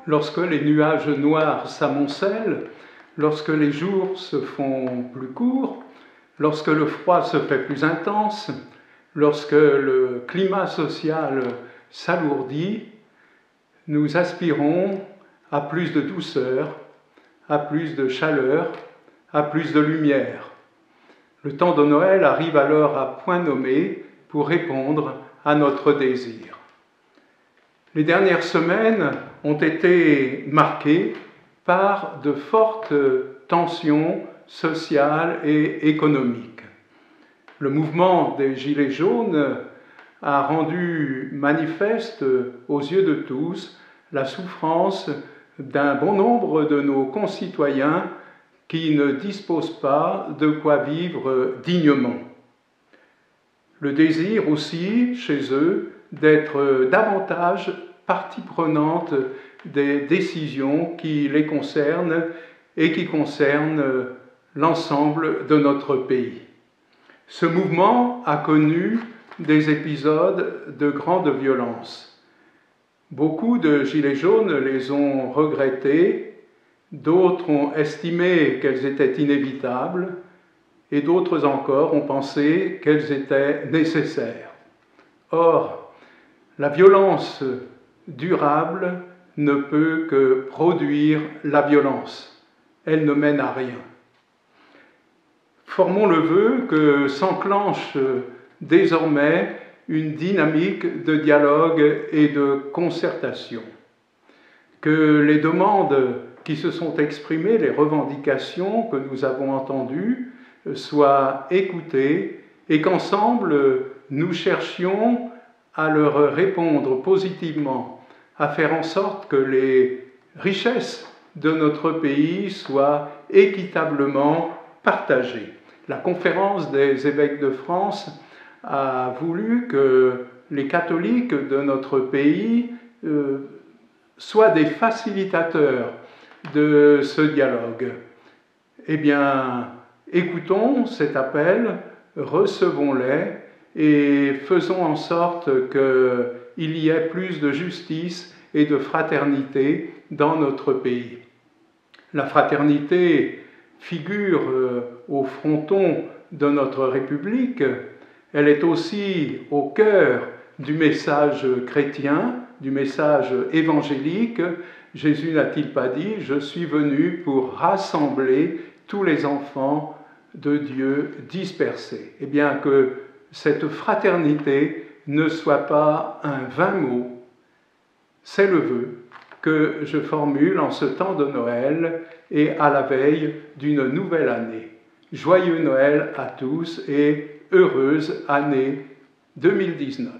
lorsque les nuages noirs s'amoncellent, lorsque les jours se font plus courts, lorsque le froid se fait plus intense, lorsque le climat social s'alourdit, nous aspirons à plus de douceur, à plus de chaleur, à plus de lumière. Le temps de Noël arrive alors à point nommé pour répondre à notre désir. Les dernières semaines ont été marquées par de fortes tensions sociales et économiques. Le mouvement des Gilets jaunes a rendu manifeste aux yeux de tous la souffrance d'un bon nombre de nos concitoyens qui ne disposent pas de quoi vivre dignement. Le désir aussi, chez eux, d'être davantage partie prenante des décisions qui les concernent et qui concernent l'ensemble de notre pays. Ce mouvement a connu des épisodes de grande violence. Beaucoup de Gilets jaunes les ont regrettés, d'autres ont estimé qu'elles étaient inévitables, et d'autres encore ont pensé qu'elles étaient nécessaires. Or, la violence durable ne peut que produire la violence. Elle ne mène à rien. Formons le vœu que s'enclenche désormais une dynamique de dialogue et de concertation. Que les demandes qui se sont exprimées, les revendications que nous avons entendues, soient écoutées et qu'ensemble nous cherchions à leur répondre positivement, à faire en sorte que les richesses de notre pays soient équitablement partagées. La conférence des évêques de France a voulu que les catholiques de notre pays soient des facilitateurs de ce dialogue. Eh bien, écoutons cet appel, recevons-les et faisons en sorte qu'il y ait plus de justice et de fraternité dans notre pays. La fraternité figure au fronton de notre République, elle est aussi au cœur du message chrétien, du message évangélique. Jésus n'a-t-il pas dit « Je suis venu pour rassembler tous les enfants de Dieu dispersés ». Eh bien, que cette fraternité ne soit pas un vain mot, c'est le vœu que je formule en ce temps de Noël et à la veille d'une nouvelle année. Joyeux Noël à tous et heureuse année 2019.